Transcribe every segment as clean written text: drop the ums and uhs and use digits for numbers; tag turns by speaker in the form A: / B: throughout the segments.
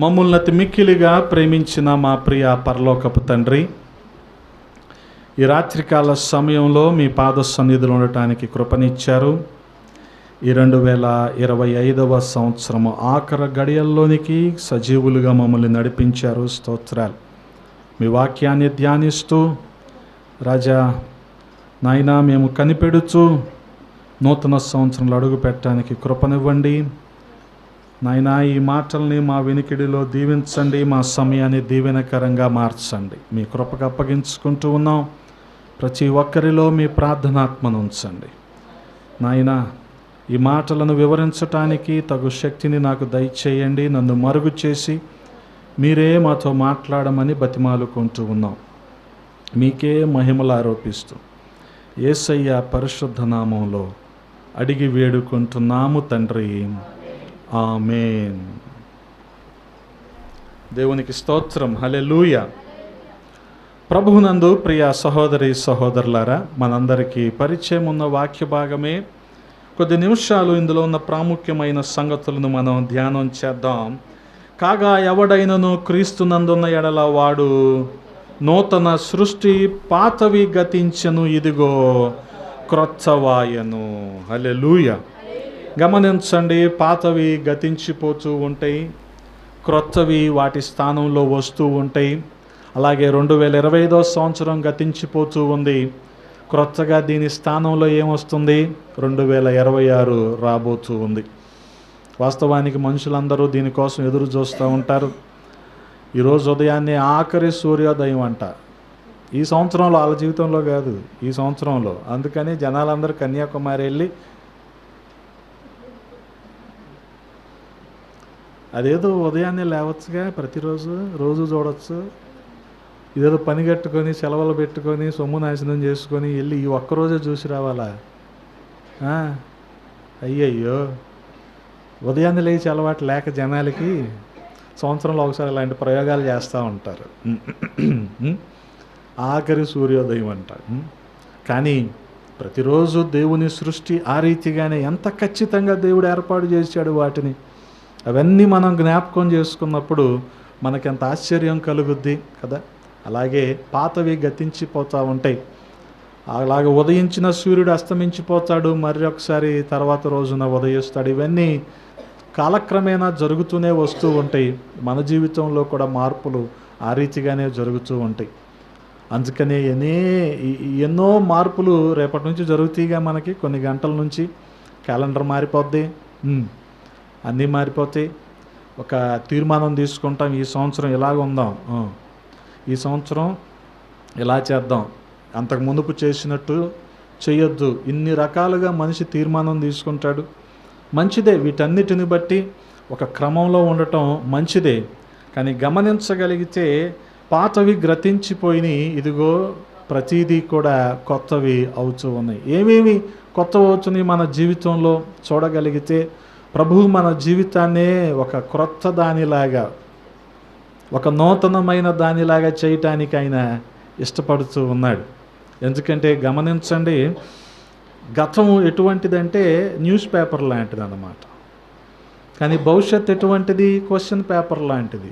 A: మమ్మల్ని అతి మిక్కిలిగా ప్రేమించిన మా ప్రియ పరలోకపు తండ్రి, ఈ రాత్రికాల సమయంలో మీ పాద సన్నిధిలో ఉండటానికి కృపనిచ్చారు. ఈ 2025వ సంవత్సరము ఆఖరి గడియల్లోనికి సజీవులుగా మమ్మల్ని నడిపించారు. స్తోత్రాలు. మీ వాక్యాన్ని ధ్యానిస్తూ రాజా నాయనా మేము కనిపెడుచు నూతన సంవత్సరంలో అడుగు పెట్టడానికి కృపనివ్వండి నాయనా. ఈ మాటల్ని మా వినికిడిలో దీవించండి, మా సమయాన్ని దీవెనకరంగా మార్చండి. మీ కృపకు అప్పగించుకుంటూ ఉన్నాం. ప్రతి ఒక్కరిలో మీ ప్రార్థనాత్మను ఉంచండి నాయనా. ఈ మాటలను వివరించటానికి తగు శక్తిని నాకు దయచేయండి. నన్ను మరుగు చేసి మీరే మాతో మాట్లాడమని బతిమాలుకుంటూ ఉన్నాం. మీకే మహిమలు ఆరోపిస్తూ యేసయ్య పరిశుద్ధ నామంలో అడిగి వేడుకుంటున్నాము తండ్రి, ఆమేన్. దేవునికి స్తోత్రం. హల్లెలూయా. ప్రభువునందు ప్రియ సహోదరి సహోదరులారా, మనందరికీ పరిచయం ఉన్న వాక్య భాగమే. కొద్ది నిమిషాలు ఇందులో ఉన్న ప్రాముఖ్యమైన సంగతులను మనం ధ్యానం చేద్దాం. కాగా ఎవడైనను క్రీస్తునందున్న ఎడల వాడు నూతన సృష్టి, పాతవి గతించెను, ఇదిగో క్రొత్తవాయను. హల్లెలూయా. గమనించండి, పాతవి గతించిపోతూ ఉంటాయి, క్రొత్తవి వాటి స్థానంలో వస్తూ ఉంటాయి. అలాగే 2025వ సంవత్సరం గతించిపోతూ ఉంది. క్రొత్తగా దీని స్థానంలో ఏమొస్తుంది? 2026 రాబోతూ ఉంది. వాస్తవానికి మనుషులందరూ దీనికోసం ఎదురు చూస్తూ ఉంటారు. ఈరోజు ఉదయాన్నే ఆఖరి సూర్యోదయం అంట. ఈ సంవత్సరంలో, వాళ్ళ జీవితంలో కాదు, ఈ సంవత్సరంలో. అందుకని జనాలందరూ కన్యాకుమారి వెళ్ళి అదేదో ఉదయాన్నే లేవచ్చుగా, ప్రతిరోజు రోజు చూడవచ్చు. ఇదేదో పని కట్టుకొని సెలవులు పెట్టుకొని సొమ్ము నాశనం చేసుకొని వెళ్ళి ఈ ఒక్కరోజే చూసి రావాలా? అయ్యయ్యో, ఉదయాన్నే లేచి అలవాటు లేక జనాలకి సంవత్సరంలో ఒకసారి ఇలాంటి ప్రయోగాలు చేస్తూ ఉంటారు. ఆఖరి సూర్యోదయం అంట. కానీ ప్రతిరోజు దేవుని సృష్టి ఆ రీతిగానే ఎంత ఖచ్చితంగా దేవుడు ఏర్పాటు చేశాడు వాటిని. అవన్నీ మనం జ్ఞాపకం చేసుకున్నప్పుడు మనకెంత ఆశ్చర్యం కలుగుద్ది కదా. అలాగే పాతవి గతించిపోతూ ఉంటాయి. అలాగే ఉదయించిన సూర్యుడు అస్తమించిపోతాడు, మరి ఒకసారి తర్వాత రోజున ఉదయిస్తాడు. ఇవన్నీ కాలక్రమేణా జరుగుతూనే వస్తూ ఉంటాయి. మన జీవితంలో కూడా మార్పులు ఆ రీతిగానే జరుగుతూ ఉంటాయి. అందుకనే ఎన్నో మార్పులు రేపటి నుంచి జరుగుతాయిగా. మనకి కొన్ని గంటల నుంచి క్యాలెండర్ మారిపోద్ది, అన్నీ మారిపోతాయి. ఒక తీర్మానం తీసుకుంటాం, ఈ సంవత్సరం ఇలాగ ఉందాం, ఈ సంవత్సరం ఇలా చేద్దాం, అంతకు మునుపు చేసినట్టు చేయొద్దు. ఇన్ని రకాలుగా మనిషి తీర్మానం తీసుకుంటాడు. మంచిదే, వీటన్నిటిని బట్టి ఒక క్రమంలో ఉండటం మంచిదే. కానీ గమనించగలిగితే పాతవి గతించిపోయినాయి, ఇదిగో ప్రతిదీ కూడా కొత్తవి అవుతూ ఉన్నాయి. ఏమేమి కొత్తవి అవుతున్నాయి మన జీవితంలో చూడగలిగితే, ప్రభువు మన జీవితాన్నే ఒక క్రొత్త దానిలాగా, ఒక నూతనమైన దానిలాగా చేయటానికి ఆయన ఇష్టపడుతూ ఉన్నాడు. ఎందుకంటే గమనించండి, గతం ఎటువంటిదంటే న్యూస్ పేపర్ లాంటిది అన్నమాట. కానీ భవిష్యత్ ఎటువంటిది? క్వశ్చన్ పేపర్ లాంటిది.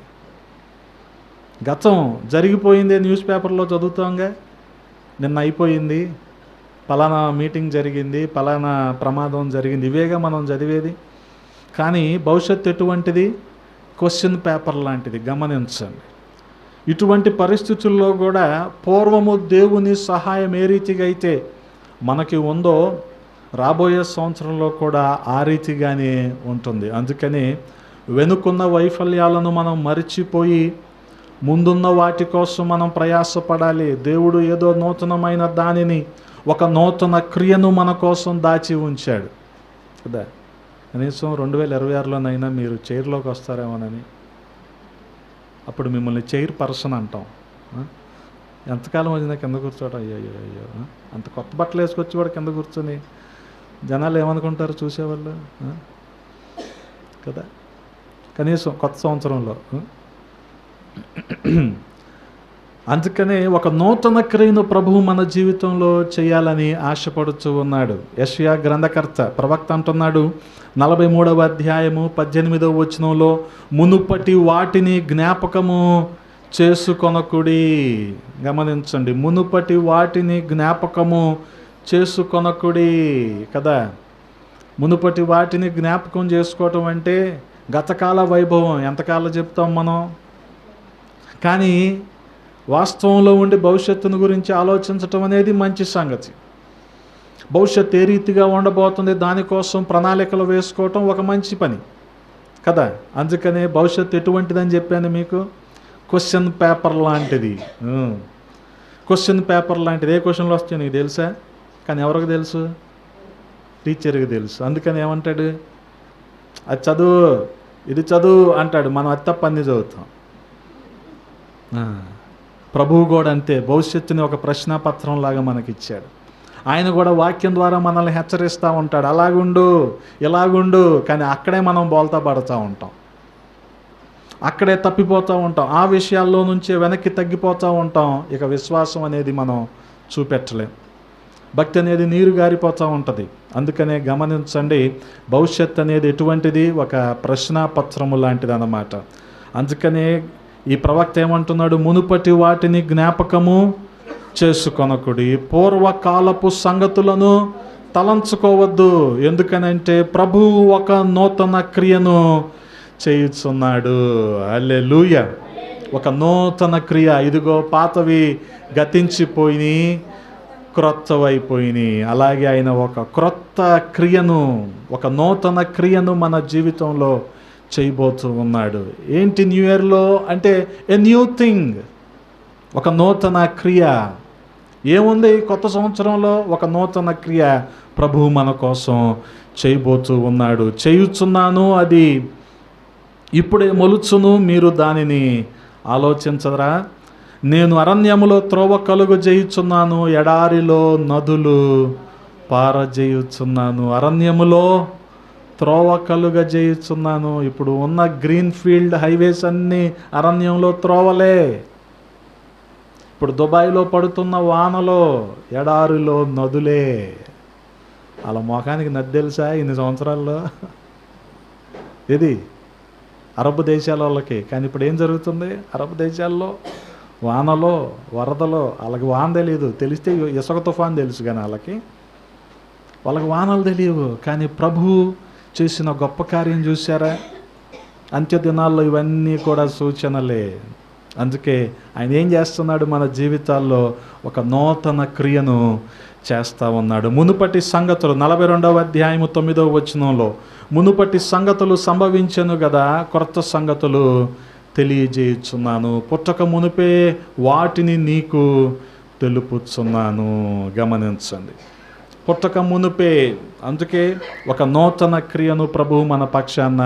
A: గతం జరిగిపోయిందే న్యూస్ పేపర్లో చదువుతాంగా. నిన్న అయిపోయింది, పలానా మీటింగ్ జరిగింది, పలానా ప్రమాదం జరిగింది, ఇవేగా మనం చదివేది. కానీ భవిష్యత్తు ఎటువంటిది? క్వశ్చన్ పేపర్ లాంటిది. గమనించండి, ఇటువంటి పరిస్థితుల్లో కూడా పూర్వము దేవుని సహాయం ఏ రీతిగా అయితే మనకి ఉందో రాబోయే సంవత్సరంలో కూడా ఆ రీతిగానే ఉంటుంది. అందుకని వెనుకున్న వైఫల్యాలను మనం మరిచిపోయి ముందున్న వాటి కోసం మనం ప్రయాసపడాలి. దేవుడు ఏదో నూతనమైన దానిని, ఒక నూతన క్రియను మన కోసం దాచి ఉంచాడు కదా. కనీసం 2026లోనైనా మీరు చైర్లోకి వస్తారేమోనని. అప్పుడు మిమ్మల్ని చైర్ పర్సన్ అంటాం. ఎంతకాలం వచ్చినా కింద కూర్చోవడం, అయ్యో అంత కొత్త బట్టలు వేసుకొచ్చి కూడా కింద కూర్చొని జనాలు ఏమనుకుంటారు చూసేవాళ్ళు కదా. కనీసం కొత్త సంవత్సరంలో అందుకనే ఒక నూతన క్రియను ప్రభువు మన జీవితంలో చేయాలని ఆశపడుతూ ఉన్నాడు. యెషయా గ్రంథకర్త ప్రవక్త అంటున్నాడు 43వ అధ్యాయము 18వ వచనంలో, మునుపటి వాటిని జ్ఞాపకము చేసుకొనకుడి. గమనించండి, మునుపటి వాటిని జ్ఞాపకము చేసుకొనకుడి కదా. మునుపటి వాటిని జ్ఞాపకం చేసుకోవటం అంటే గతకాల వైభవం ఎంతకాలం చెప్తాం మనం, కానీ వాస్తవంలో ఉండి భవిష్యత్తును గురించి ఆలోచించటం అనేది మంచి సంగతి. భవిష్యత్తు ఏ రీతిగా ఉండబోతుంది దానికోసం ప్రణాళికలు వేసుకోవటం ఒక మంచి పని కదా. అందుకనే భవిష్యత్తు ఎటువంటిదని చెప్పాను మీకు, క్వశ్చన్ పేపర్ లాంటిది. క్వశ్చన్ పేపర్ లాంటిది. ఏ క్వశ్చన్లు వస్తాయి నీకు తెలుసా? కానీ ఎవరికి తెలుసు? టీచర్కి తెలుసు. అందుకని ఏమంటాడు, అది చదువు, ఇది చదువు అంటాడు. మనం అది తప్ప అన్నీ చదువుతాం. ప్రభువు కూడా అంతే, భవిష్యత్తుని ఒక ప్రశ్నాపత్రం లాగా మనకిచ్చాడు. ఆయన కూడా వాక్యం ద్వారా మనల్ని హెచ్చరిస్తూ ఉంటాడు, అలాగుండు ఇలాగుండు. కానీ అక్కడే మనం బోల్తా పడుతూ ఉంటాం, అక్కడే తప్పిపోతూ ఉంటాం, ఆ విషయాల్లో నుంచే వెనక్కి తగ్గిపోతూ ఉంటాం. ఇక విశ్వాసం అనేది మనం చూపెట్టలేం, భక్తి అనేది నీరు గారిపోతూ ఉంటుంది. అందుకనే గమనించండి, భవిష్యత్ అనేది ఎటువంటిది, ఒక ప్రశ్నాపత్రము లాంటిది అన్నమాట. అందుకనే ఈ ప్రవక్త ఏమంటున్నాడు, మునుపటి వాటిని జ్ఞాపకము చేసుకొనకుడి, పూర్వకాలపు సంగతులను తలంచుకోవద్దు. ఎందుకనంటే ప్రభువు ఒక నూతన క్రియను చేయుచున్నాడు. హల్లెలూయా. ఒక నూతన క్రియ. ఇదిగో పాతవి గతించిపోయినాయి, క్రొత్తవైపోయినాయి. అలాగే ఆయన ఒక క్రొత్త క్రియను, ఒక నూతన క్రియను మన జీవితంలో చేయబోతూ ఉన్నాడు. ఏంటి న్యూ ఇయర్లో అంటే ఎ న్యూ థింగ్, ఒక నూతన క్రియ. ఏముంది కొత్త సంవత్సరంలో? ఒక నూతన క్రియ ప్రభువు మన కోసం చేయబోతూ ఉన్నాడు. చేయుచున్నాను, అది ఇప్పుడే మొలుచును, మీరు దానిని ఆలోచించరా? నేను అరణ్యములో త్రోవ కలుగు చేయుచున్నాను, ఎడారిలో నదులు పారజేయుచున్నాను. అరణ్యములో త్రోవ కలుగ చేయుచున్నాను. ఇప్పుడు ఉన్న గ్రీన్ ఫీల్డ్ హైవేస్ అన్నీ అరణ్యంలో త్రోవలే. ఇప్పుడు దుబాయ్లో పడుతున్న వానలో ఎడారిలో నదులే. అలా మొఖానికి నది తెలుసా ఇన్ని సంవత్సరాల్లో? ఇది అరబ్ దేశాల వాళ్ళకి. కానీ ఇప్పుడు ఏం జరుగుతుంది అరబ్ దేశాల్లో? వానలో, వరదలో. వాళ్ళకి వాన తెలియదు, తెలిస్తే ఇసుక తుఫాన్ తెలుసు, కానీ వాళ్ళకి వానలు తెలియవు. కానీ ప్రభువు చేసిన గొప్ప కార్యం చూశారా? అంత్య దినాల్లో ఇవన్నీ కూడా సూచనలే. అందుకే ఆయన ఏం చేస్తున్నాడు, మన జీవితాల్లో ఒక నూతన క్రియను చేస్తూ ఉన్నాడు. మునుపటి సంగతులు 42వ అధ్యాయము 9వ వచనంలో, మునుపటి సంగతులు సంభవించెను కదా, క్రొత్త సంగతులు తెలియజేయుచున్నాను, పుట్టక మునుపే వాటిని నీకు తెలుపుచున్నాను. గమనించండి, పుట్టక మునుపే. అందుకే ఒక నూతన క్రియను ప్రభువు మన పక్షాన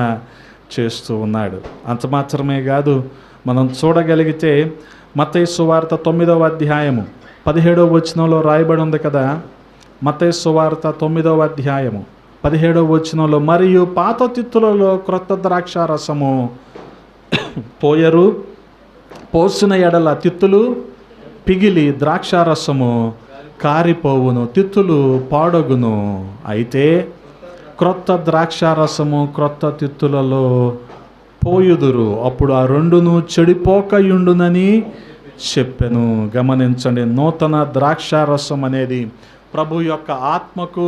A: చేస్తూ ఉన్నాడు. అంత మాత్రమే కాదు, మనం చూడగలిగితే మత్తయి సువార్త 9వ అధ్యాయము 17వ వచనంలో రాయబడి ఉంది కదా. మత్తయి సువార్త 9వ అధ్యాయము 17వ వచనంలో, మరియు పాత తిత్తులలో క్రొత్త ద్రాక్ష రసము పోయరు, పోసిన ఎడల తిత్తులు పిగిలి ద్రాక్షారసము కారిపోవును, తిత్తులు పాడగును. అయితే క్రొత్త ద్రాక్షారసము క్రొత్త తిత్తులలో పోయుదురు, అప్పుడు ఆ రెండును చెడిపోకయుండునని చెప్పెను. గమనించండి, నూతన ద్రాక్షారసం అనేది ప్రభు యొక్క ఆత్మకు,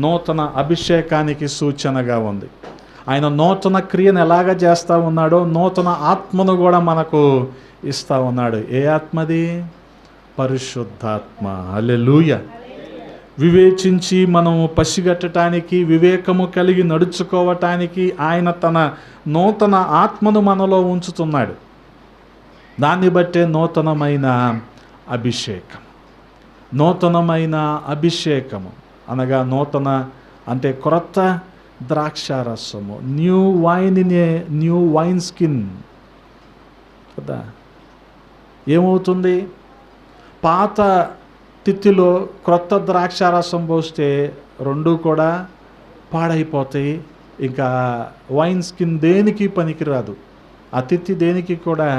A: నూతన అభిషేకానికి సూచనగా ఉంది. ఆయన నూతన క్రియను ఎలాగ చేస్తూ ఉన్నాడో నూతన ఆత్మను కూడా మనకు ఇస్తూ ఉన్నాడు. ఏ ఆత్మది? పరిశుద్ధాత్మ. హల్లెలూయా. వివేచించి మనం పసిగట్టడానికి, వివేకము కలిగి నడుచుకోవటానికి ఆయన తన నూతన ఆత్మను మనలో ఉంచుతున్నాడు. దాన్ని బట్టే నూతనమైన అభిషేకం. నూతనమైన అభిషేకము అనగా నూతన అంటే క్రొత్త ద్రాక్షారసము, new wine in a new wine skin కదా. ఏమవుతుంది? పాత తిత్తిలో క్రొత్త ద్రాక్షారసం పోస్తే రెండు కూడా పాడైపోతాయి. ఇంకా వైన్ స్కిన్ దేనికి పనికిరాదు, ఆ తిత్తి దేనికి కూడా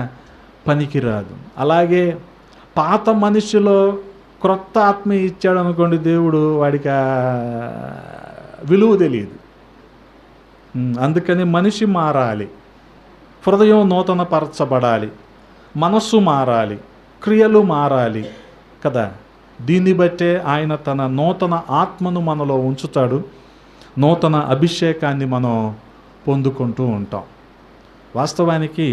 A: పనికిరాదు. అలాగే పాత మనిషిలో క్రొత్త ఆత్మ ఇచ్చాడు అనుకోండి దేవుడు, వాడికి ఆ విలువ తెలియదు. అందుకని మనిషి మారాలి, హృదయం నూతనపరచబడాలి, మనస్సు మారాలి, క్రియలు మారాలి కదా. దీన్ని బట్టే ఆయన తన నూతన ఆత్మను మనలో ఉంచుతాడు, నూతన అభిషేకాన్ని మనం పొందుకుంటూ ఉంటాం. వాస్తవానికి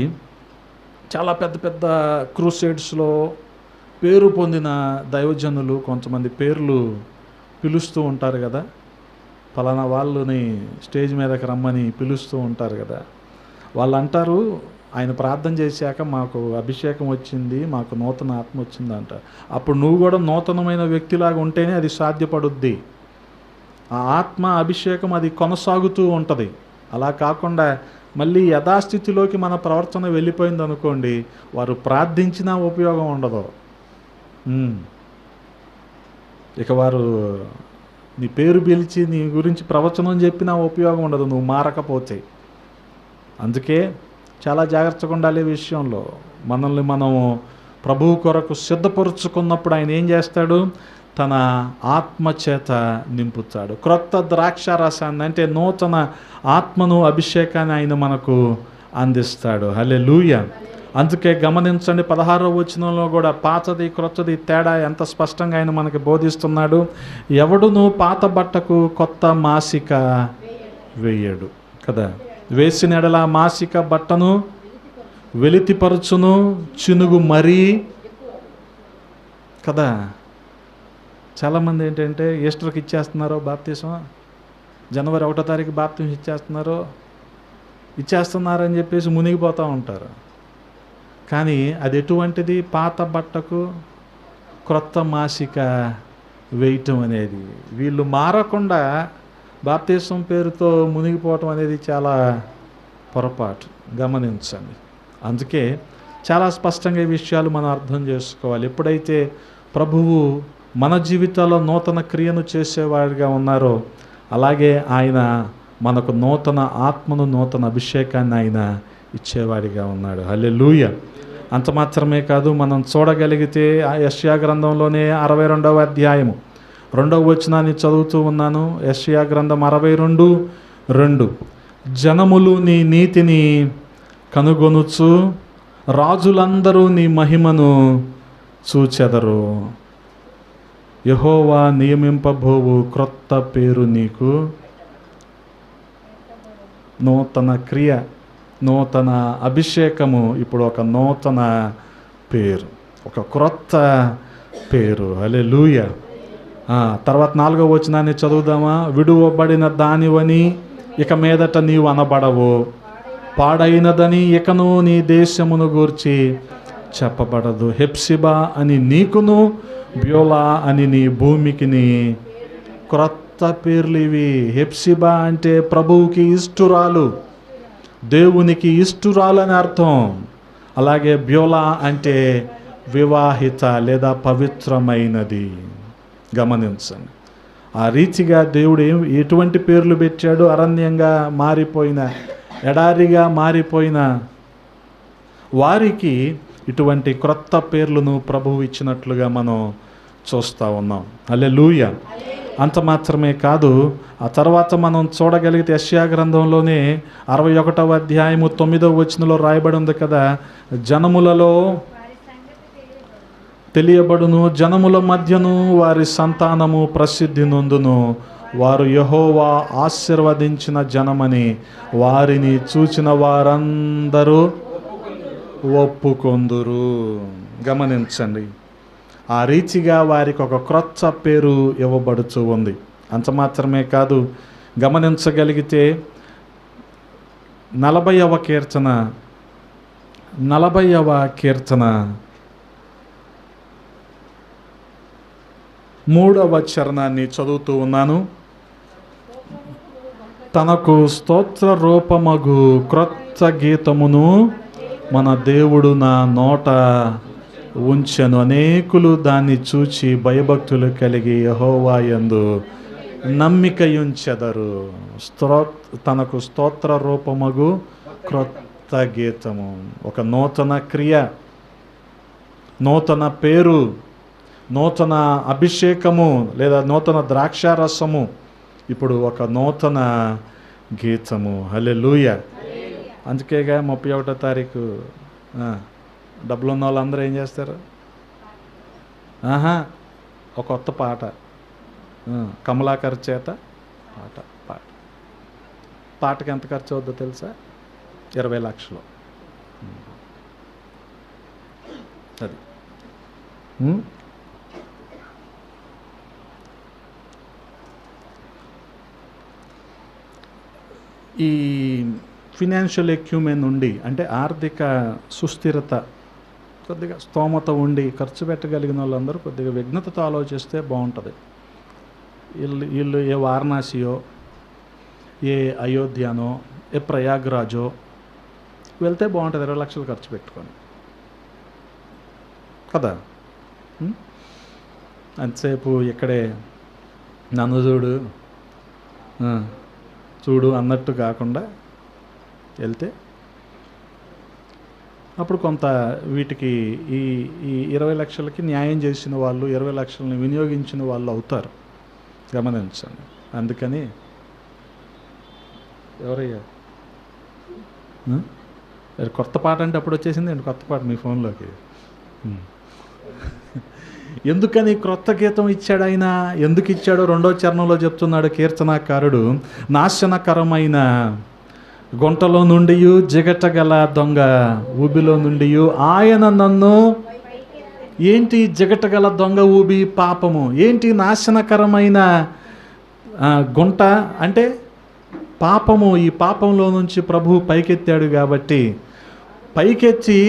A: చాలా పెద్ద పెద్ద క్రూసేడ్స్లో పేరు పొందిన దైవజనులు కొంతమంది పేర్లు పిలుస్తూ ఉంటారు కదా, ఫలానా వాళ్ళని స్టేజ్ మీదకి రమ్మని పిలుస్తూ ఉంటారు కదా. వాళ్ళు అంటారు, ఆయన ప్రార్థన చేశాక మాకు అభిషేకం వచ్చింది, మాకు నూతన ఆత్మ వచ్చింది అంటారు. అప్పుడు నువ్వు కూడా నూతనమైన వ్యక్తిలాగా ఉంటేనే అది సాధ్యపడుద్ది. ఆ ఆత్మ అభిషేకం అది కొనసాగుతూ ఉంటుంది. అలా కాకుండా మళ్ళీ యథాస్థితిలోకి మన ప్రవర్తన వెళ్ళిపోయింది అనుకోండి, వారు ప్రార్థించినా ఉపయోగం ఉండదు. ఇక వారు నీ పేరు పిలిచి నీ గురించి ప్రవచనం చెప్పినా ఉపయోగం ఉండదు నువ్వు మారకపోతే. అందుకే చాలా జాగ్రత్తగా ఉండాలి ఈ విషయంలో. మనల్ని మనము ప్రభువు కొరకు సిద్ధపరుచుకున్నప్పుడు ఆయన ఏం చేస్తాడు? తన ఆత్మ చేత నింపుతాడు. క్రొత్త ద్రాక్ష రసాన్ని, అంటే నూతన ఆత్మను, అభిషేకాన్ని ఆయన మనకు అందిస్తాడు. హల్లెలూయా. అందుకే గమనించండి, 16వ వచనంలో కూడా పాతది క్రొత్తది తేడా ఎంత స్పష్టంగా ఆయన మనకి బోధిస్తున్నాడు. ఎవడును పాత బట్టకు కొత్త మాసిక వేయడు కదా. వేసిన ఎడల మాసిక బట్టను వెలితిపరచును, చినుగు మరీ కదా. చాలామంది ఏంటంటే ఈస్టర్కి ఇచ్చేస్తున్నారో బాప్తీసం, జనవరి 1వ తారీఖు బాప్తీసం ఇచ్చేస్తున్నారని చెప్పేసి మునిగిపోతూ ఉంటారు. కానీ అది ఎటువంటిది? పాత బట్టకు క్రొత్త మాసిక వేయటం అనేది. వీళ్ళు మారకుండా బాప్తీసం పేరుతో మునిగిపోవటం అనేది చాలా పొరపాటు, గమనించండి. అందుకే చాలా స్పష్టంగా ఈ విషయాలు మనం అర్థం చేసుకోవాలి. ఎప్పుడైతే ప్రభువు మన జీవితాల్లో నూతన క్రియను చేసేవాడిగా ఉన్నారో, అలాగే ఆయన మనకు నూతన ఆత్మను, నూతన అభిషేకాన్ని ఆయన ఇచ్చేవాడిగా ఉన్నాడు. హల్లెలూయా. అంత మాత్రమే కాదు, మనం చూడగలిగితే ఆ యెషయా గ్రంథంలోనే 62వ అధ్యాయము 2వ వచనాన్ని చదువుతూ ఉన్నాను. యెషయా గ్రంథం 62:2. జనములు నీ నీతిని కనుగొనుచు, రాజులందరూ నీ మహిమను చూచెదరు. యెహోవా నియమింపబోవు క్రొత్త పేరు నీకు, నూతన క్రియ, నూతన అభిషేకము, ఇప్పుడు ఒక నూతన పేరు, ఒక క్రొత్త పేరు. హల్లెలూయా. తర్వాత 4వ వచనాన్ని చదువుదామా? విడువబడిన దానివని ఇక మీదట నీవు అనబడవు, పాడైనదని ఇకను నీ దేశమును గూర్చి చెప్పబడదు. హెప్సిబా అని నీకును, బ్యోలా అని నీ భూమికిని క్రొత్త పేర్లు ఇవి. హెప్సిబా అంటే ప్రభువుకి ఇష్టురాలు, దేవునికి ఇష్టురాలు అని అర్థం. అలాగే బ్యోలా అంటే వివాహిత లేదా పవిత్రమైనది. గమనించండి, ఆ రీతిగా దేవుడు ఎటువంటి పేర్లు పెట్టాడు? అరణ్యంగా మారిపోయిన, ఎడారిగా మారిపోయిన వారికి ఇటువంటి క్రొత్త పేర్లను ప్రభువు ఇచ్చినట్లుగా మనం చూస్తూ ఉన్నాం. హల్లెలూయా. అంత మాత్రమే కాదు, ఆ తర్వాత మనం చూడగలిగితే యెషయా గ్రంథంలోనే 61వ అధ్యాయము 9వ వచనంలో రాయబడి ఉంది కదా, జనములలో తెలియబడును, జనముల మధ్యను వారి సంతానము ప్రసిద్ధి నొందును, వారు యెహోవా ఆశీర్వదించిన జనమని వారిని చూచిన వారందరూ ఒప్పుకొందురు. గమనించండి, ఆ రీతిగా వారికి ఒక క్రొత్త పేరు ఇవ్వబడుతూ ఉంది. అంత మాత్రమే కాదు, గమనించగలిగితే 40వ కీర్తన 3వ చరణాన్ని చదువుతూ ఉన్నాను. తనకు స్తోత్ర రూపమగు క్రొత్త గీతమును మన దేవుడు నా నోట ఉంచెను, అనేకులు దాన్ని చూచి భయభక్తులు కలిగి యెహోవా యందు నమ్మికయుంచెదరు. తనకు స్తోత్ర రూపమగు క్రొత్త గీతము, ఒక నూతన క్రియ, నూతన పేరు, నూతన అభిషేకము లేదా నూతన ద్రాక్షారసము, ఇప్పుడు ఒక నూతన గీతము. హల్లెలూయా. అందుకేగా 31వ తారీఖు డబ్బులు ఉన్న వాళ్ళందరూ ఏం చేస్తారు? ఒక కొత్త పాట, కమలాకర్ చేత పాట. పాటకి ఎంత ఖర్చు అవుద్దో తెలుసా? 20 లక్షలు. అది ఈ ఫినాన్షియల్ ఎక్యూమెన్ ఉండి, అంటే ఆర్థిక సుస్థిరత, కొద్దిగా స్తోమత ఉండి ఖర్చు పెట్టగలిగిన వాళ్ళందరూ కొద్దిగా విఘ్నతతో ఆలోచిస్తే బాగుంటుంది. వీళ్ళు ఏ వారణాసియో, ఏ అయోధ్యనో, ఏ ప్రయాగ్రాజో వెళ్తే బాగుంటుంది 20 లక్షలు ఖర్చు పెట్టుకొని కదా. అంతసేపు ఇక్కడే నన్ను చూడు అన్నట్టు కాకుండా వెళ్తే అప్పుడు కొంత వీటికి ఈ 20 లక్షలకి న్యాయం చేసిన వాళ్ళు, 20 లక్షలని వినియోగించిన వాళ్ళు అవుతారు. గమనించండి. అందుకని ఎవరయ్యా కొత్త పాట అంటే అప్పుడు వచ్చేసింది అండి కొత్త పాట మీ ఫోన్లోకి. ఎందుకని క్రొత్త గీతం ఇచ్చాడు ఆయన? ఎందుకు ఇచ్చాడో 2వ చరణంలో చెప్తున్నాడు కీర్తనాకారుడు. నాశనకరమైన గుంటలో నుండి, జిగటగల దొంగ ఊబిలో నుండి ఆయన నన్ను. ఏంటి జిగటగల దొంగ ఊబి? పాపము. ఏంటి నాశనకరమైన గుంట అంటే పాపము. ఈ పాపంలో నుంచి ప్రభువు పైకెత్తాడు కాబట్టి, పైకెత్తి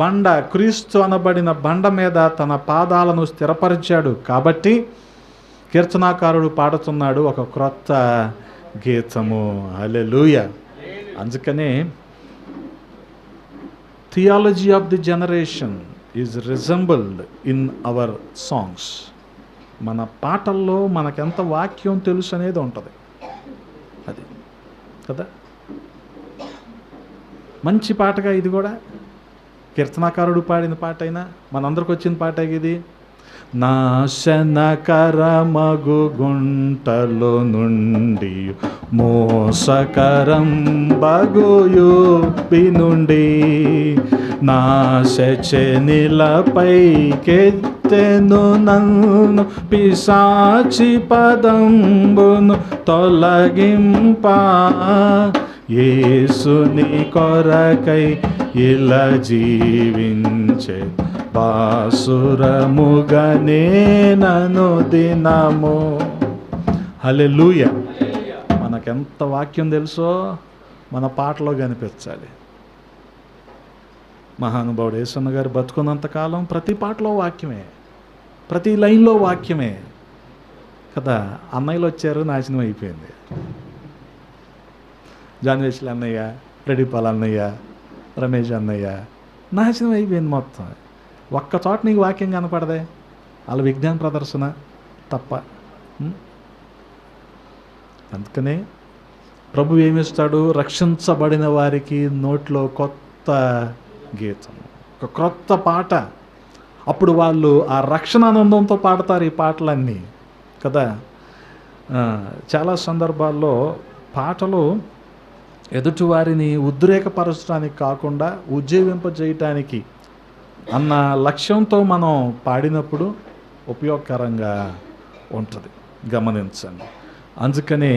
A: బండ, క్రీస్తు అనబడిన బండ మీద తన పాదాలను స్థిరపరిచాడు కాబట్టి కీర్తనాకారుడు పాడుతున్నాడు ఒక క్రొత్త గీతము. హల్లెలూయా. అందుకనే theology of the generation is resembled in our songs. మన పాటల్లో మనకెంత వాక్యం తెలుసు అనేది ఉంటుంది. అది కదా. మంచి పాటగా ఇది కూడా కీర్తనాకారుడు పాడిన పాట అయినా మనందరికి వచ్చిన పాట ఇది. నాశనకరమగు గుంటలో నుండి, మోసకరం బగుయూపి నుండి, నాశనిలపైకెత్తెను నన్ను, పిశాచి పదంబును తొలగింప, యేసుని కొరకై ఇలా జీవించే బాసురముగనే నను దినము. హల్లెలూయా. మనకెంత వాక్యం తెలుసో మన పాటలో కనిపించాలి. మహానుభావుడు యేసన్న గారు బతుకున్నంతకాలం ప్రతి పాటలో వాక్యమే, ప్రతి లైన్లో వాక్యమే కదా. అన్నయ్యలు వచ్చారు, నాశనం అయిపోయింది. జాన్వేశ్వరి అన్నయ్య, రెడ్డిపాల్ అన్నయ్య, రమేష్ అన్నయ్య, నాశనం అయిపోయింది మొత్తం. ఒక్క చోట నీకు వాక్యం కనపడదే, వాళ్ళ విజ్ఞాన ప్రదర్శన తప్ప. అందుకనే ప్రభు ఏమిస్తాడు? రక్షించబడిన వారికి నోట్లో కొత్త గీతం, ఒక క్రొత్త పాట. అప్పుడు వాళ్ళు ఆ రక్షణ ఆనందంతో పాడతారు ఈ పాటలన్నీ కదా. చాలా సందర్భాల్లో పాటలు ఎదుటివారిని ఉద్రేకపరచడానికి కాకుండా ఉజ్జీవింపజేయటానికి అన్న లక్ష్యంతో మనం పాడినప్పుడు ఉపయోగకరంగా ఉంటుంది. గమనించండి. అందుకనే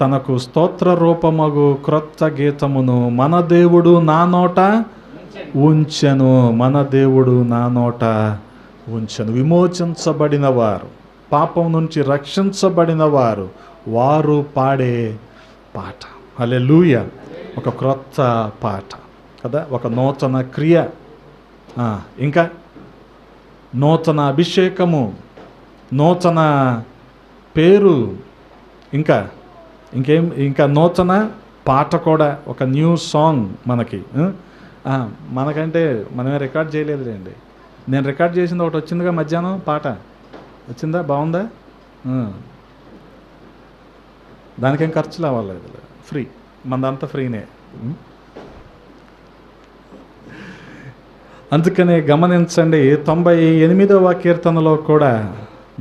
A: తనకు స్తోత్ర రూపమగు క్రొత్త గీతమును మన దేవుడు నా నోట ఉంచెను. మన దేవుడు నా నోట ఉంచెను. విమోచించబడిన వారు, పాపం నుంచి రక్షించబడిన వారు, వారు పాడే పాట. హల్లెలూయా. ఒక క్రొత్త పాట కదా. ఒక నూతన క్రియ, ఇంకా నూతన అభిషేకము, నూతన పేరు, ఇంకా నూతన పాట కూడా, ఒక న్యూ సాంగ్ మనకి. మనకంటే మనమే రికార్డ్ చేయలేదులేండి. నేను రికార్డ్ చేసింది ఒకటి వచ్చిందిగా మధ్యాహ్నం, పాట వచ్చిందా? బాగుందా? దానికేం ఖర్చులు అవ్వలేదు, ఫ్రీ. మనదంతా ఫ్రీనే. అందుకనే గమనించండి, 98వ కీర్తనలో కూడా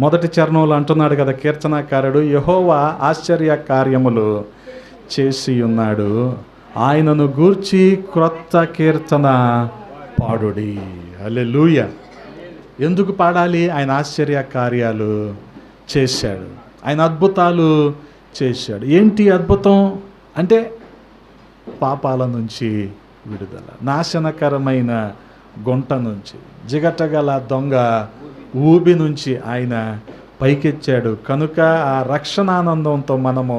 A: మొదటి చరణంలో అంటున్నాడు కదా కీర్తనకారుడు, యెహోవా ఆశ్చర్య కార్యములు చేసి ఉన్నాడు, ఆయనను గూర్చి క్రొత్త కీర్తన పాడుడి. హల్లెలూయా. ఎందుకు పాడాలి? ఆయన ఆశ్చర్య కార్యాలు చేశాడు, ఆయన అద్భుతాలు చేశాడు. ఏంటి అద్భుతం అంటే పాపాల నుంచి విడుదల, నాశనకరమైన గుంట నుంచి, జిగటగల దొంగ ఊబి నుంచి ఆయన పైకెచ్చాడు. కనుక ఆ రక్షణానందంతో మనము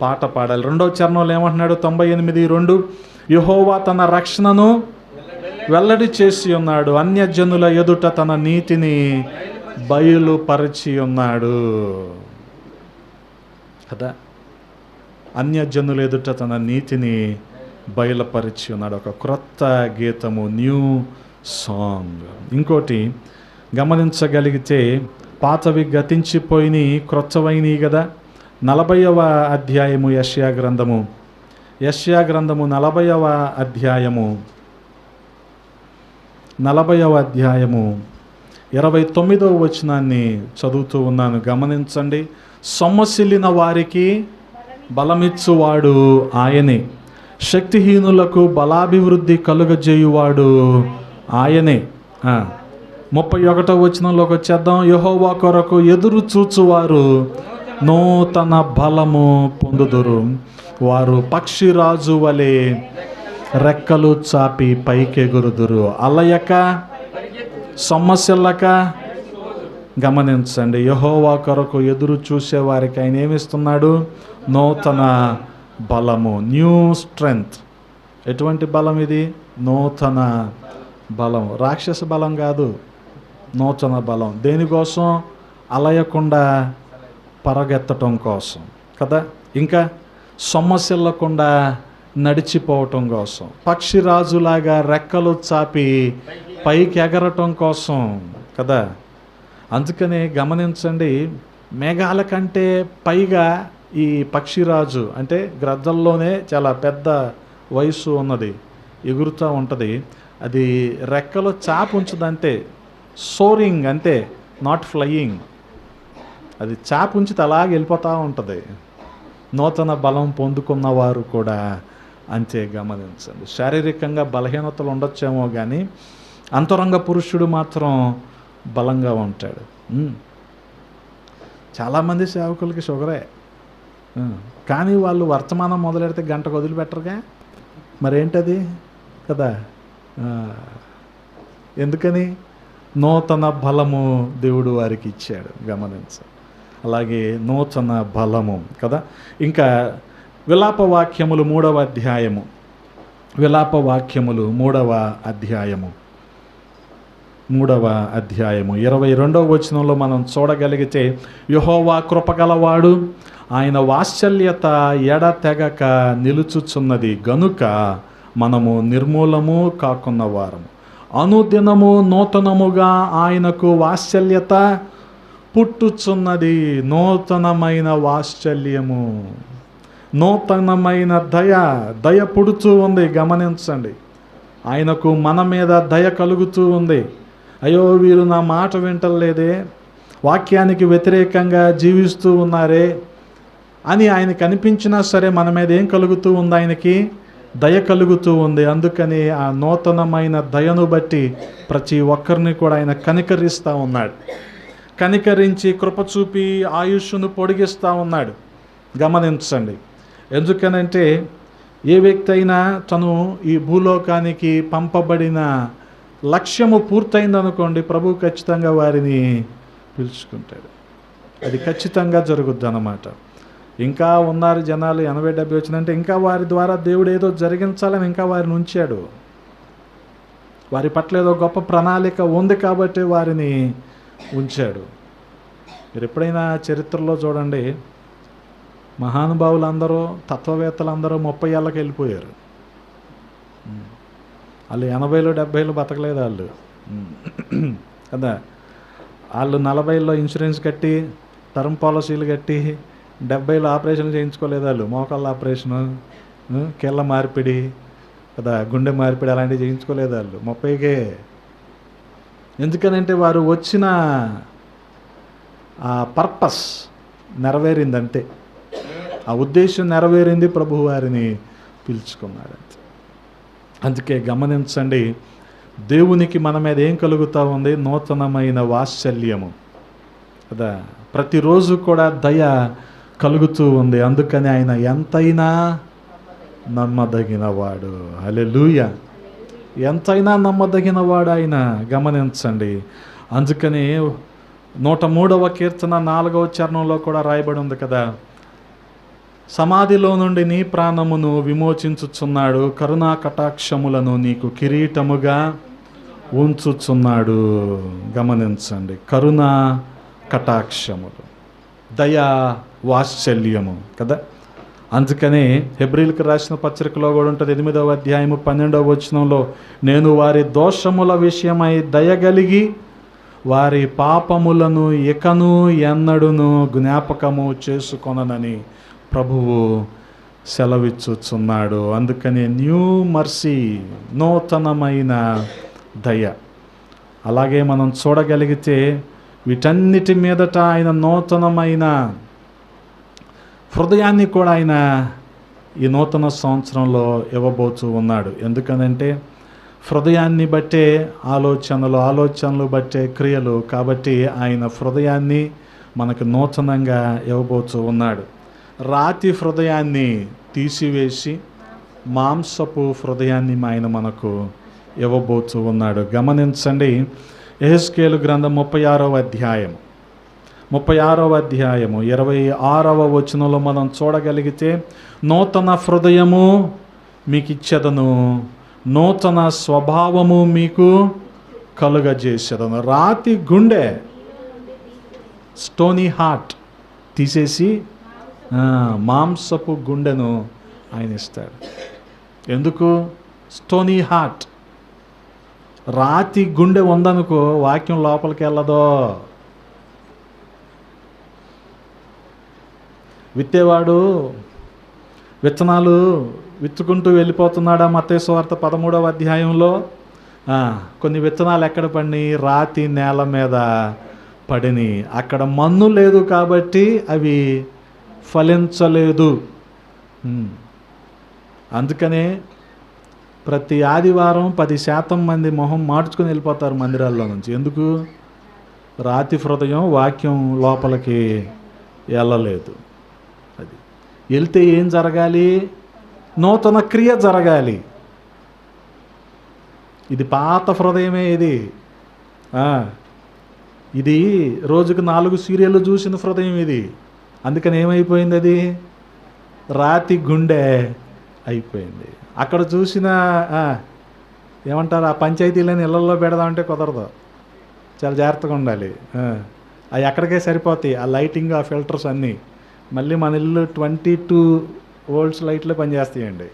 A: పాట పాడాలి. 2వ చరణంలో ఏమంటున్నాడు? 98:2, యెహోవా తన రక్షణను వెల్లడి చేసి ఉన్నాడు, అన్యజనుల ఎదుట తన నీతిని బయలుపరిచి ఉన్నాడు కదా. అన్యజనుల ఎదుట తన నీతిని బయలుపరిచి ఉన్నాడు. ఒక క్రొత్త గీతము, న్యూ సాంగ్. ఇంకోటి గమనించగలిగితే, పాతవి గతించిపోయినాయి, క్రొత్తవైనవి కదా. 40వ అధ్యాయము యెషయా గ్రంథము 40వ అధ్యాయము 29వ వచనాన్ని చదువుతూ ఉన్నాను. గమనించండి. సొమ్మసిల్లిన వారికి బలమిచ్చువాడు ఆయనే, శక్తిహీనులకు బలాభివృద్ధి కలుగజేయువాడు ఆయనే. 31వ వచనంలోకి వచ్చేద్దాం. యెహోవా కొరకు ఎదురు చూచువారు నూతన బలము పొందుదురు, వారు పక్షిరాజు వలె రెక్కలు చాపి పైకెగురుదురు, అలయక సొమ్మసిల్లక. గమనించండి, యెహోవా కొరకు ఎదురు చూసేవారికి ఆయన ఏమిస్తున్నాడు? నూతన బలము, న్యూ స్ట్రెంగ్త్. ఎటువంటి బలం ఇది? నూతన బలం, రాక్షస బలం కాదు, నూతన బలం. దేనికోసం? అలయకుండా పరగెత్తటం కోసం కదా. ఇంకా సొమ్మసిల్లకుండా నడిచిపోవటం కోసం, పక్షిరాజులాగా రెక్కలు చాపి పైకి ఎగరటం కోసం కదా. అందుకనే గమనించండి, మేఘాల కంటే పైగా ఈ పక్షిరాజు అంటే గ్రద్దల్లోనే చాలా పెద్ద వయసు ఉన్నది, ఎగురుతూ ఉంటుంది. అది రెక్కలు చాపి ఉంచదంతే, సోరింగ్ అంతే, నాట్ ఫ్లయింగ్. అది చాపి ఉంచితే అలాగే వెళ్ళిపోతూ ఉంటుంది. నూతన బలం పొందుకున్న వారు కూడా అంతే. గమనించండి, శారీరకంగా బలహీనతలు ఉండొచ్చేమో కానీ అంతరంగ పురుషుడు మాత్రం బలంగా ఉంటాడు. చాలామంది సేవకులకి షుగరే, కానీ వాళ్ళు వర్తమానం మొదలెడితే గంటకు వదిలిపెట్టరుగా. మరేంటది కదా. ఎందుకని? నూతన బలము దేవుడు వారికి ఇచ్చాడు. గమనించండి, అలాగే నూతన బలము కదా. ఇంకా విలాపవాక్యములు 3వ అధ్యాయము, విలాపవాక్యములు 3వ అధ్యాయము 22వ వచనంలో మనం చూడగలిగితే, యెహోవా కృపగలవాడు, ఆయన వాత్సల్యత ఎడతెగక నిలుచుచున్నది గనుక మనము నిర్మూలము కాకున్న వారము, అనుదినము నూతనముగా ఆయనకు వాత్సల్యత పుట్టుచున్నది. నూతనమైన వాత్సల్యము, నూతనమైన దయ పుడుతూ ఉంది. గమనించండి, ఆయనకు మన మీద దయ కలుగుతూ ఉంది. అయ్యో వీరు నా మాట వింటలేదే, వాక్యానికి వ్యతిరేకంగా జీవిస్తూ ఉన్నారే అని ఆయనకు అనిపించినా సరే మన మీద ఏం కలుగుతూ ఉంది? ఆయనకి దయ కలుగుతూ ఉంది. అందుకని ఆ నూతనమైన దయను బట్టి ప్రతి ఒక్కరిని కూడా ఆయన కనికరిస్తూ ఉన్నాడు. కనికరించి కృప చూపి ఆయుష్ను పొడిగిస్తూ ఉన్నాడు. గమనించండి, ఎందుకనంటే ఏ వ్యక్తి అయినా తను ఈ భూలోకానికి పంపబడిన లక్ష్యము పూర్తయిందనుకోండి, ప్రభు ఖచ్చితంగా వారిని పిలుచుకుంటాడు. అది ఖచ్చితంగా జరుగుద్ది అన్నమాట. ఇంకా ఉన్నారు జనాలు 80-70 వచ్చినంటే ఇంకా వారి ద్వారా దేవుడు ఏదో జరిగించాలని ఇంకా వారిని ఉంచాడు. వారి పట్ల ఏదో గొప్ప ప్రణాళిక ఉంది కాబట్టి వారిని ఉంచాడు. మీరు ఎప్పుడైనా చరిత్రలో చూడండి, మహానుభావులందరూ, తత్వవేత్తలందరూ 30 ఏళ్ళకి వెళ్ళిపోయారు. వాళ్ళు 80లో 70లో బతకలేదు వాళ్ళు కదా. వాళ్ళు 40లో ఇన్సూరెన్స్ కట్టి, టర్మ్ పాలసీలు కట్టి, 70లో ఆపరేషన్లు చేయించుకోలేదు వాళ్ళు. మోకాళ్ళ ఆపరేషను, కీళ్ళ మార్పిడి కదా, గుండె మార్పిడి అలాంటివి చేయించుకోలేదు వాళ్ళు. 30కే ఎందుకనంటే వారు వచ్చిన ఆ పర్పస్ నెరవేరిందంటే, ఆ ఉద్దేశం నెరవేరింది, ప్రభువు వారిని పిలుచుకున్నాడు. అందుకే గమనించండి, దేవునికి మన మీద ఏం కలుగుతూ ఉంది? నూతనమైన వాత్సల్యము కదా. ప్రతిరోజు కూడా దయ కలుగుతూ ఉంది. అందుకని ఆయన ఎంతైనా నమ్మదగినవాడు. హల్లెలూయా. ఎంతైనా నమ్మదగినవాడు ఆయన. గమనించండి. అందుకని 103వ కీర్తన 4వ చరణంలో కూడా రాయబడి ఉంది కదా, సమాధిలో నుండి నీ ప్రాణమును విమోచించుచున్నాడు, కరుణా కటాక్షములను నీకు కిరీటముగా ఉంచుచున్నాడు. గమనించండి, కరుణా కటాక్షములు, దయా వాత్సల్యము కదా. అందుకనే హెబ్రీలకు రాసిన పత్రికలో కూడా ఉంటుంది, 8వ అధ్యాయము 12వ వచనంలో, నేను వారి దోషముల విషయమై దయగలిగి వారి పాపములను ఇకను ఎన్నడును జ్ఞాపకము చేసుకొననని ప్రభువు సెలవిచ్చుచున్నాడు. అందుకని న్యూ మర్సీ, నూతనమైన దయ. అలాగే మనం చూడగలిగితే వీటన్నిటి మీదట ఆయన నూతనమైన హృదయాన్ని కూడా ఆయన ఈ నూతన సంవత్సరంలో ఇవ్వబోతూ ఉన్నాడు. ఎందుకనంటే హృదయాన్ని బట్టే ఆలోచనలు బట్టే క్రియలు. కాబట్టి ఆయన హృదయాన్ని మనకు నూతనంగా ఇవ్వబోతూ ఉన్నాడు. రాతి హృదయాన్ని తీసివేసి మాంసపు హృదయాన్ని ఆయన మనకు ఇవ్వబోతూ ఉన్నాడు. గమనించండి, యెహెజ్కేలు గ్రంథం 36వ అధ్యాయం 26వ వచనంలో మనం చూడగలిగితే, నూతన హృదయము మీకు ఇచ్చేదను, నూతన స్వభావము మీకు కలుగజేసేదను. రాతి గుండె, స్టోనీ హార్ట్ తీసేసి మాంసపు గుండెను ఆయన ఇస్తాడు. ఎందుకు? స్టోనీ హార్ట్, రాతి గుండె ఉందనుకో వాక్యం లోపలికి వెళ్ళదో. విత్తేవాడు విత్తనాలు విత్తుకుంటూ వెళ్ళిపోతున్నాడా? మత్తయి సువార్త 13వ అధ్యాయంలో కొన్ని విత్తనాలు ఎక్కడ పడినాయి? రాతి నేల మీద పడిని. అక్కడ మన్ను లేదు కాబట్టి అవి ఫలించలేదు. అందుకనే ప్రతి ఆదివారం 10% మంది మొహం మార్చుకుని వెళ్ళిపోతారు మందిరాల్లో నుంచి. ఎందుకు? రాతి హృదయం వాక్యం లోపలికి వెళ్ళలేదు. అది వెళ్తే ఏం జరగాలి? నూతన క్రియ జరగాలి. ఇది పాత హృదయమే. ఇది రోజుకు 4 సీరియళ్ళు చూసిన హృదయం ఇది. అందుకని ఏమైపోయింది? అది రాతి గుండె అయిపోయింది. అక్కడ చూసిన ఏమంటారు, ఆ పంచాయతీలని ఇళ్లలో పెడదామంటే కుదరదు, చాలా జాగ్రత్తగా ఉండాలి. అవి ఎక్కడికే సరిపోతాయి, ఆ లైటింగ్, ఆ ఫిల్టర్స్ అన్నీ. మళ్ళీ మన ఇల్లు 22 వోల్ట్స్ లైట్లు పనిచేస్తాయండి,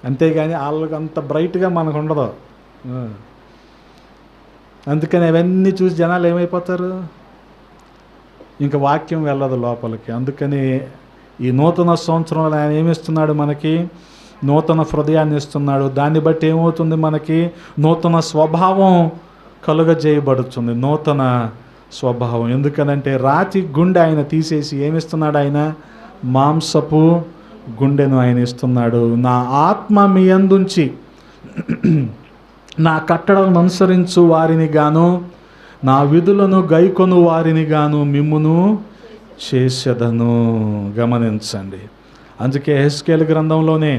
A: అంతేగాని వాళ్ళకి అంత బ్రైట్గా మనకు ఉండదు. అందుకని అవన్నీ చూసి జనాలు ఏమైపోతారు? ఇంకా వాక్యం వెళ్ళదు లోపలికి. అందుకని ఈ నూతన సంవత్సరంలో ఆయన ఏమిస్తున్నాడు? మనకి నూతన హృదయాన్ని ఇస్తున్నాడు. దాన్ని బట్టి ఏమవుతుంది? మనకి నూతన స్వభావం కలుగజేయబడుతుంది. నూతన స్వభావం. ఎందుకనంటే రాతి గుండె ఆయన తీసేసి ఏమిస్తున్నాడు? ఆయన మాంసపు గుండెను ఆయన ఇస్తున్నాడు. నా ఆత్మ మీ యందుంచి నా కట్టడలను అనుసరించు వారిని గాను, నా విధులను గైకొను వారిని గాను మిమ్మును చేసేదను. గమనించండి. అందుకే యెహెజ్కేలు గ్రంథంలోనే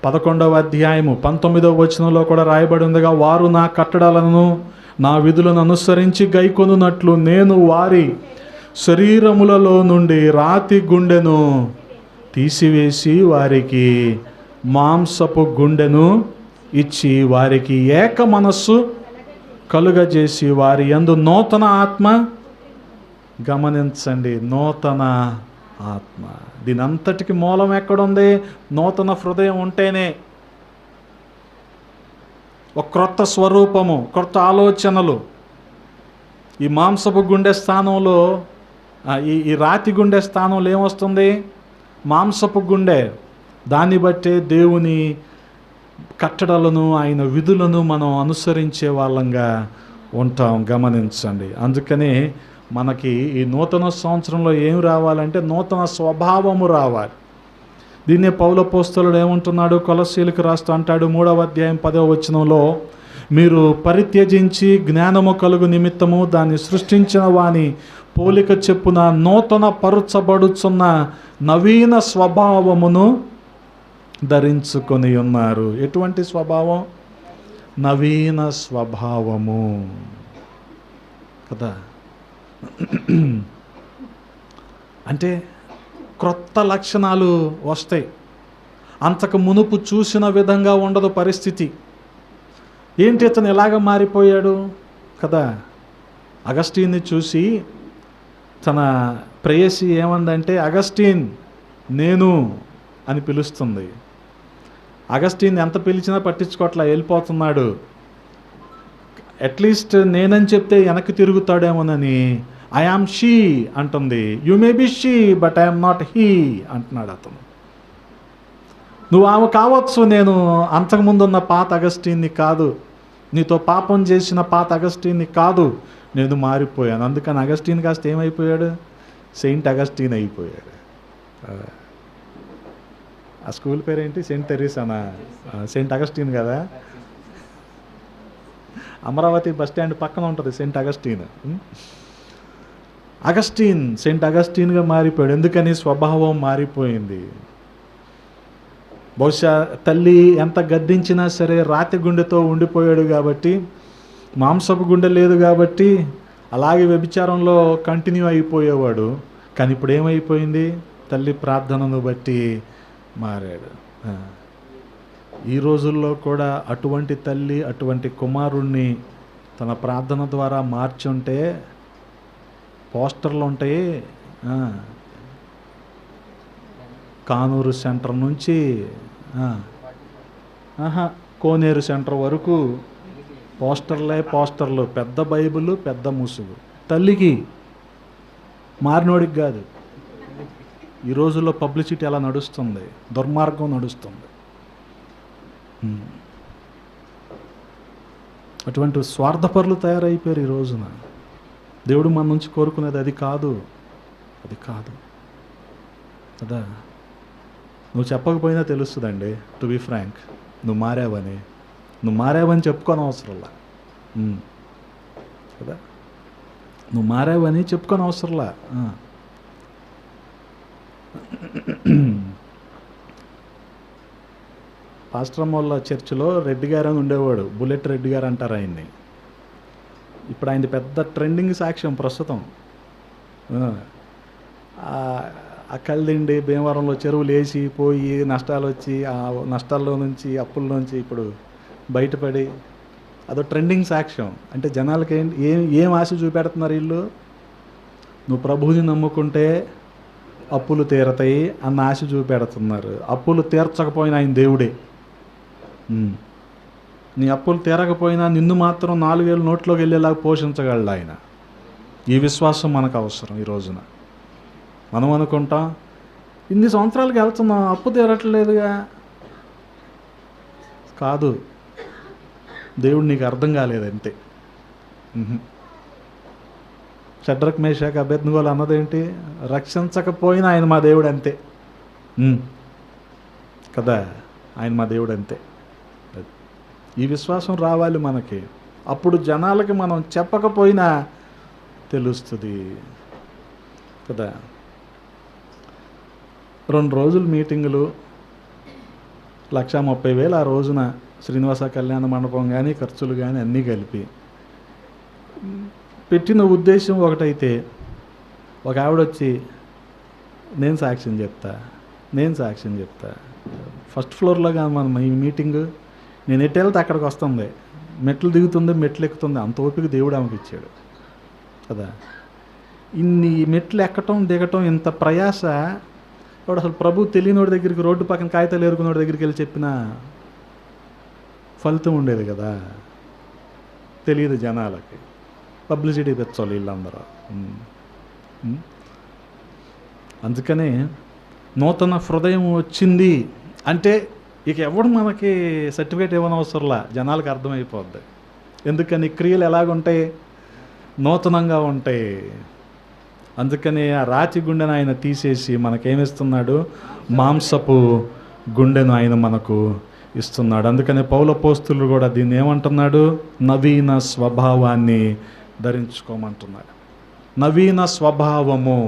A: 11వ అధ్యాయము 19వ వచనంలో కూడా రాయబడి ఉందిగా, వారు నా కట్టడలను నా విధులను అనుసరించి గైకొనున్నట్లు నేను వారి శరీరములలో నుండి రాతి గుండెను తీసివేసి వారికి మాంసపు గుండెను ఇచ్చి వారికి ఏక మనస్సు కలుగజేసి వారి యందు నూతన ఆత్మ. గమనించండి, నూతన ఆత్మ. దీని అంతటికి మూలం ఎక్కడుంది? నూతన హృదయం ఉంటేనే. ఒక క్రొత్త స్వరూపము, క్రొత్త ఆలోచనలు. ఈ మాంసపు గుండె స్థానంలో, ఈ రాతి గుండె స్థానంలో ఏమొస్తుంది? మాంసపు గుండె. దాన్ని బట్టే దేవుని కట్టడలను, ఆయన విధులను మనం అనుసరించే వాళ్ళంగా ఉంటాం. గమనించండి. అందుకని మనకి ఈ నూతన సంవత్సరంలో ఏం రావాలంటే నూతన స్వభావము రావాలి. దీన్నే పౌలు అపోస్తలుడు ఏమంటున్నాడు, కొలస్సీలకు రాస్తూ అంటాడు 3వ అధ్యాయం 10వ వచనంలో, మీరు పరిత్యజించి జ్ఞానము కలుగు నిమిత్తము దాన్ని సృష్టించిన వాని పోలిక చెప్పున నూతన పరుచబడుచున్న నవీన స్వభావమును ధరించుకొని ఉన్నారు. ఎటువంటి స్వభావం? నవీన స్వభావము కదా. అంటే క్రొత్త లక్షణాలు వస్తాయి. అంతకు మునుపు చూసిన విధంగా ఉండదు పరిస్థితి. ఏంటి ఇతను ఎలాగ మారిపోయాడు కదా. అగస్టీన్ని చూసి తన ప్రేయసి ఏమందంటే, అగస్టీన్ నేను అని పిలుస్తుంది. అగస్టీన్ ఎంత పిలిచినా పట్టించుకోవట్లా, వెళ్ళిపోతున్నాడు. అట్లీస్ట్ నేనని చెప్తే వెనక్కి తిరుగుతాడేమోనని ఐ ఆమ్ షీ అంటుంది. You may be she but I'm not he అంటున్నాడు అతను. నువ్వు ఆమె కావచ్చు, నేను అంతకుముందు ఉన్న పాత అగస్టీన్ని కాదు, నీతో పాపం చేసిన పాత అగస్టీన్ని కాదు, నేను మారిపోయాను. అందుకని అగస్టీన్ కాస్త ఏమైపోయాడు? సెయింట్ అగస్టీన్ అయిపోయాడు. ఆ స్కూల్ పేరేంటి? సెయింట్ తెరీసానా? సెయింట్ అగస్టీన్ కదా. అమరావతి బస్ స్టాండ్ పక్కన ఉంటుంది సెయింట్ అగస్టీన్. అగస్టీన్ సెయింట్ అగస్టీన్గా మారిపోయాడు. ఎందుకని? స్వభావం మారిపోయింది. బహుశా తల్లి ఎంత గద్దించినా సరే రాతి గుండెతో ఉండిపోయాడు కాబట్టి, మాంసపు గుండె లేదు కాబట్టి అలాగే వ్యభిచారంలో కంటిన్యూ అయిపోయేవాడు. కానీ ఇప్పుడు ఏమైపోయింది? తల్లి ప్రార్థనను బట్టి మారాడు. ఈ రోజుల్లో కూడా అటువంటి తల్లి అటువంటి కుమారుణ్ణి తన ప్రార్థన ద్వారా మార్చుంటే పోస్టర్లు ఉంటాయి. కానూరు సెంటర్ నుంచి కోనేరు సెంటర్ వరకు పోస్టర్లు, పెద్ద బైబిల్, పెద్ద ముసుగు. తల్లికి, మారినోడికి కాదు. ఈ రోజుల్లో పబ్లిసిటీ అలా నడుస్తుంది, దుర్మార్గం నడుస్తుంది. అటువంటి స్వార్థపరులు తయారైపోయారు ఈ రోజున. దేవుడు మన నుంచి కోరుకునేది అది కాదు కదా. నువ్వు చెప్పకపోయినా తెలుస్తుందండి. టు బి ఫ్రాంక్, నువ్వు మారావని చెప్పుకోని అవసరంలా కదా. నువ్వు మారావని చెప్పుకోని అవసరంలా. పాస్టరమ్మోళ్ళ చర్చిలో రెడ్డి గారు అని ఉండేవాడు, బుల్లెట్ రెడ్డి గారు అంటారు ఆయన్ని. ఇప్పుడు ఆయన పెద్ద ట్రెండింగ్ సాక్ష్యం ప్రస్తుతం. ఆ కళ్ళిండి భీమవరంలో చెరువులు వేసి పోయి నష్టాలు వచ్చి, ఆ నష్టాల్లో నుంచి అప్పుల నుంచి ఇప్పుడు బయటపడి అదో ట్రెండింగ్ సాక్ష్యం. అంటే జనాలకి ఏం ఆశ చూపెడుతున్నారు వీళ్ళు? నువ్వు ప్రభువుని నమ్ముకుంటే అప్పులు తీరతాయి అన్న ఆశ చూపెడుతున్నారు. అప్పులు తీర్చకపోయినా ఆయన దేవుడే. నీ అప్పులు తీరకపోయినా నిన్ను మాత్రం 4,000 నోట్లోకి వెళ్ళేలాగా పోషించగలడు ఆయన. ఈ విశ్వాసం మనకు అవసరం. ఈ రోజున మనం అనుకుంటాం, ఇన్ని సంవత్సరాలకి వెళ్తున్నాం, అప్పు తీరట్లేదుగా. కాదు, దేవుడు నీకు అర్థం కాలేదంతే. షడ్రక్ మేషాక్ అబేద్నెగోలు అన్నదేంటి? రక్షించకపోయినా ఆయన మా దేవుడు అంతే కదా. ఆయన మా దేవుడు అంతే. ఈ విశ్వాసం రావాలి మనకి. అప్పుడు జనాలకి మనం చెప్పకపోయినా తెలుస్తుంది కదా. 2 రోజులు మీటింగులు, 1,30,000 ఆ రోజున శ్రీనివాస కళ్యాణ మండపం కానీ ఖర్చులు కానీ అన్నీ కలిపి పెట్టిన ఉద్దేశం ఒకటైతే, ఒక ఆవిడ వచ్చి నేను సాక్ష్యం చెప్తా ఫస్ట్ ఫ్లోర్లో కానీ మన ఈ మీటింగు, నేను ఎటు వెళ్తే అక్కడికి వస్తుంది, మెట్లు దిగుతుంది, మెట్లు ఎక్కుతుంది. అంత ఓపిక దేవుడు ఆమెకి ఇచ్చాడు కదా. ఇన్ని మెట్లు ఎక్కటం దిగటం ఇంత ప్రయాస వాడు అసలు ప్రభు తెలియనోడి దగ్గరికి, రోడ్డు పక్కన కాగితాలు ఏరుకున్నోడి దగ్గరికి వెళ్ళి చెప్పినా ఫలితం ఉండేది కదా. తెలియదు జనాలకి, పబ్లిసిటీ తెచ్చాలి వీళ్ళందరూ. అందుకనే నూతన హృదయం వచ్చింది అంటే ఇక ఎవడు మనకి సర్టిఫికేట్ ఇవ్వనవసరంలా, జనాలకు అర్థమైపోద్ది. ఎందుకని క్రియలు ఎలాగుంటాయి? నూతనంగా ఉంటాయి. అందుకని ఆ రాతి గుండెను ఆయన తీసేసి మనకేమిస్తున్నాడు? మాంసపు గుండెను ఆయన మనకు ఇస్తున్నాడు. అందుకని పౌలు అపోస్తలుడు కూడా దీన్ని ఏమంటున్నాడు? నవీన స్వభావాన్ని ధరించుకోమంటున్నాడు. నవీన స్వభావము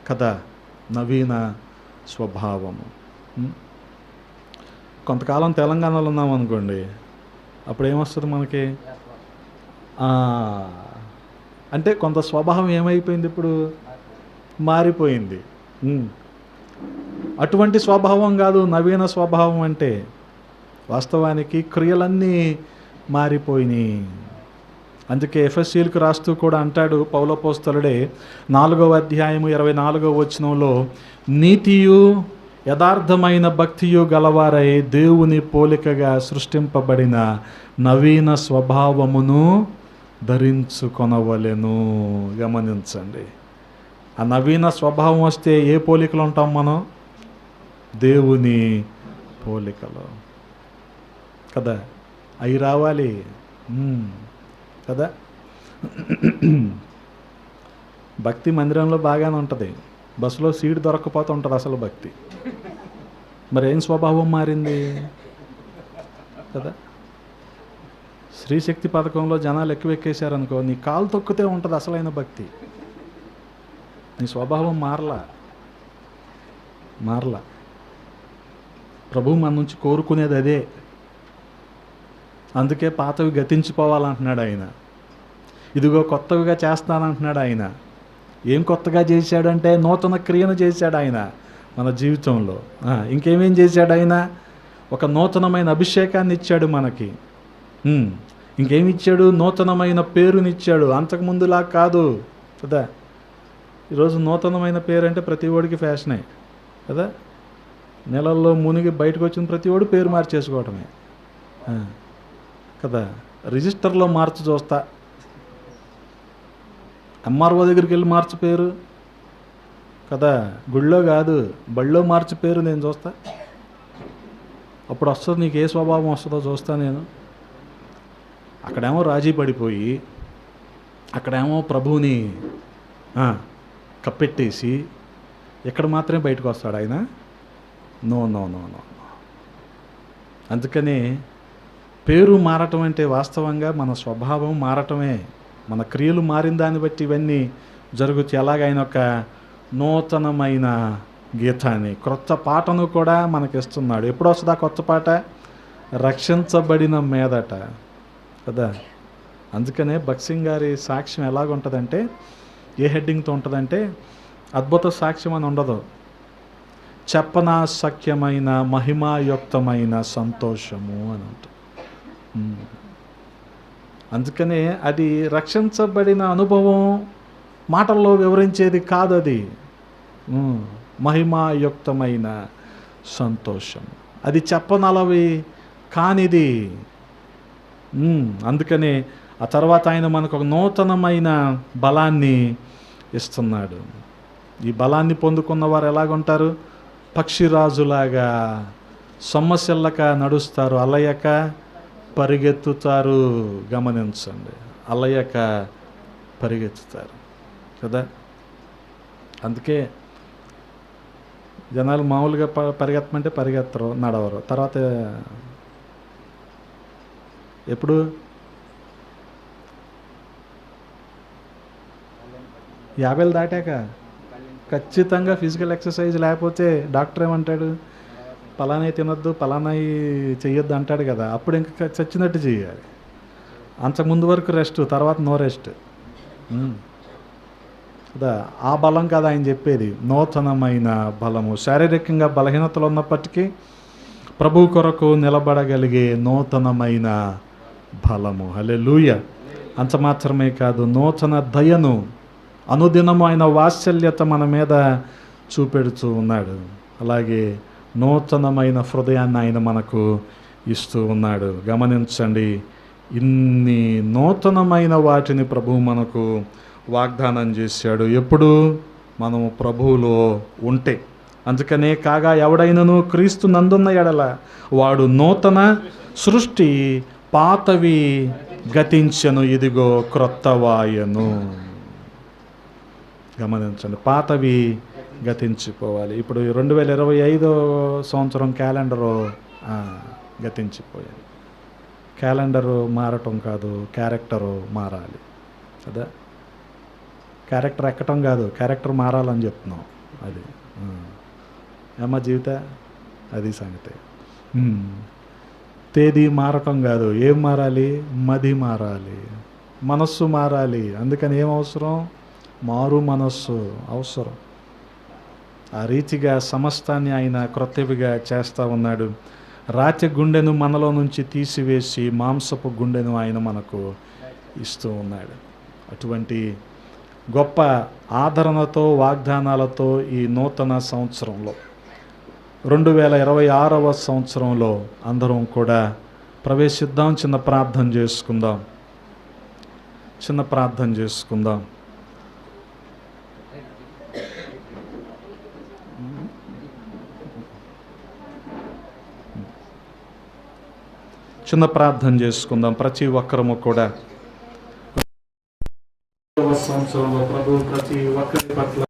A: కదా, నవీన స్వభావము. కొంతకాలం తెలంగాణలో ఉన్నాం అనుకోండి, అప్పుడు ఏమొస్తుంది మనకి? అంటే కొంత స్వభావం ఏమైపోయింది? ఇప్పుడు మారిపోయింది. అటువంటి స్వభావం కాదు నవీన స్వభావం అంటే. వాస్తవానికి క్రియలన్నీ మారిపోయినాయి. అందుకే ఎఫెసీయులకు రాస్తూ కూడా అంటాడు పౌలు అపోస్తలుడే 4వ అధ్యాయము 24వ వచనంలో, నీతియు యథార్థమైన భక్తియు గలవారై దేవుని పోలికగా సృష్టింపబడిన నవీన స్వభావమును ధరించుకొనవలెను. గమనించండి, ఆ నవీన స్వభావం వస్తే ఏ పోలికలు ఉంటాం మనం? దేవుని పోలికలో కదా, అవి రావాలి కదా. భక్తి మందిరంలో బాగానే ఉంటుంది, బస్సులో సీట్ దొరకకపోతే ఉంటుంది అసలు భక్తి. మరి ఏం స్వభావం మారింది కదా. స్త్రీశక్తి పథకంలో జనాలు ఎక్కువ ఎక్కేశారనుకో, నీ కాలు తొక్కితే ఉంటుంది అసలైన భక్తి. నీ స్వభావం మారలా. ప్రభువు మన నుంచి కోరుకునేది అదే. అందుకే పాతవి గతించిపోవాలంటున్నాడు ఆయన. ఇదిగో కొత్తవిగా చేస్తానంటున్నాడు ఆయన. ఏం కొత్తగా చేశాడంటే నూతన క్రియను చేశాడు ఆయన మన జీవితంలో. ఇంకేమేం చేశాడు ఆయన? ఒక నూతనమైన అభిషేకాన్ని ఇచ్చాడు మనకి. ఇంకేమి ఇచ్చాడు? నూతనమైన పేరునిచ్చాడు. అంతకుముందులా కాదు కదా. ఈరోజు నూతనమైన పేరు అంటే ప్రతి ఓడికి ఫ్యాషనే కదా. నెలల్లో మునిగి బయటకు వచ్చిన ప్రతి ఓడు పేరు మార్చేసుకోవటమే కదా. రిజిస్టర్లో మార్చి చూస్తా, ఎంఆర్ఓ దగ్గరికి వెళ్ళి మార్చి పేరు కదా. గుళ్ళో కాదు, బళ్ళో మార్చి పేరు నేను చూస్తా. అప్పుడు వస్తుంది, నీకు ఏ స్వభావం వస్తుందో చూస్తా నేను. అక్కడేమో రాజీ పడిపోయి, అక్కడేమో ప్రభువుని కప్పెట్టేసి, ఇక్కడ మాత్రమే బయటకు వస్తాడు ఆయన. No no no no. అందుకని పేరు మారటం అంటే వాస్తవంగా మన స్వభావం మారటమే. మన క్రియలు మారిన దాన్ని బట్టి ఇవన్నీ జరుగుతాయి. ఎలాగ ఆయన ఒక నూతనమైన గీతాన్ని, క్రొత్త పాటను కూడా మనకిస్తున్నాడు. ఎప్పుడు వస్తుందా కొత్త పాట? రక్షించబడిన మీదట కదా. అందుకనే భక్సింగ్ గారి సాక్ష్యం ఎలాగుంటుందంటే, ఏ హెడ్డింగ్తో ఉంటుందంటే, అద్భుత సాక్ష్యం అని ఉండదు, చెప్పనా సఖ్యమైన మహిమాయుక్తమైన సంతోషము అని ఉంటుంది. అందుకనే అది రక్షించబడిన అనుభవం మాటల్లో వివరించేది కాదు. అది మహిమాయుక్తమైన సంతోషం, అది చెప్పనలవి కానిది. అందుకనే ఆ తర్వాత ఆయన మనకు ఒక నూతనమైన బలాన్ని ఇస్తున్నాడు. ఈ బలాన్ని పొందుకున్న వారు ఎలాగుంటారు? పక్షిరాజులాగా సొమ్మసిల్లక నడుస్తారు, అలయక పరిగెత్తుతారు. గమనించండి, అలయక పరిగెత్తుతారు కదా. అందుకే జనాలు మామూలుగా పరిగెత్తమంటే పరిగెత్తరు, నడవరు. తర్వాత ఎప్పుడు 50 దాటాక ఖచ్చితంగా ఫిజికల్ ఎక్సర్సైజ్ లేకపోతే డాక్టర్ ఏమంటాడు? పలానా తినొద్దు, పలానా చెయ్యొద్దు అంటాడు కదా. అప్పుడు ఇంకా చచ్చినట్టు చేయాలి. అంతకుముందు వరకు రెస్ట్, తర్వాత నో రెస్ట్ కదా. ఆ బలం కదా ఆయన చెప్పేది, నూతనమైన బలము. శారీరకంగా బలహీనతలు ఉన్నప్పటికీ ప్రభు కొరకు నిలబడగలిగే నూతనమైన బలము. హల్లెలూయా. అంత మాత్రమే కాదు, నూతన దయను, అనుదినము ఆయన వాత్సల్యత మన మీద చూపెడుతూ ఉన్నాడు. అలాగే నూతనమైన హృదయాన్ని ఆయన మనకు ఇస్తూ ఉన్నాడు. గమనించండి, ఇన్ని నూతనమైన వాటిని ప్రభువు మనకు వాగ్దానం చేశాడు. ఎప్పుడు? మనము ప్రభువులో ఉంటే. అందుకనే కాగా ఎవడైనను క్రీస్తు నందున్న ఎడల వాడు నూతన సృష్టి, పాతవి గతించెను, ఇదిగో క్రొత్తవాయను. గమనించండి, పాతవి గతించిపోవాలి. ఇప్పుడు 2025 సంవత్సరం క్యాలెండరు గతించిపోయింది. క్యాలెండరు మారటం కాదు, క్యారెక్టరు మారాలి కదా. క్యారెక్టర్ ఎక్కటం కాదు, క్యారెక్టర్ మారాలని చెప్తున్నాం. అది ఏమా జీవిత, అది సంగతి. తేదీ మారటం కాదు, ఏం మారాలి? మది మారాలి, మనస్సు మారాలి. అందుకని ఏం అవసరం? మారు మనస్సు అవసరం. ఆ రీతిగా సమస్తాన్ని ఆయన క్రొత్తవిగా చేస్తూ ఉన్నాడు. రాతి గుండెను మనలో నుంచి తీసివేసి మాంసపు గుండెను ఆయన మనకు ఇస్తూ ఉన్నాడు. అటువంటి గొప్ప ఆదరణతో, వాగ్దానాలతో ఈ నూతన సంవత్సరంలో 2026వ సంవత్సరంలో అందరం కూడా ప్రవేశిద్దాం. చిన్న ప్రార్థన చేసుకుందాం. చిన్న ప్రార్థన చేసుకుందాం. ప్రతి ఒక్కరము కూడా సంవత్సరంలో ప్రభు ప్రతి ఒక్కరి పట్ల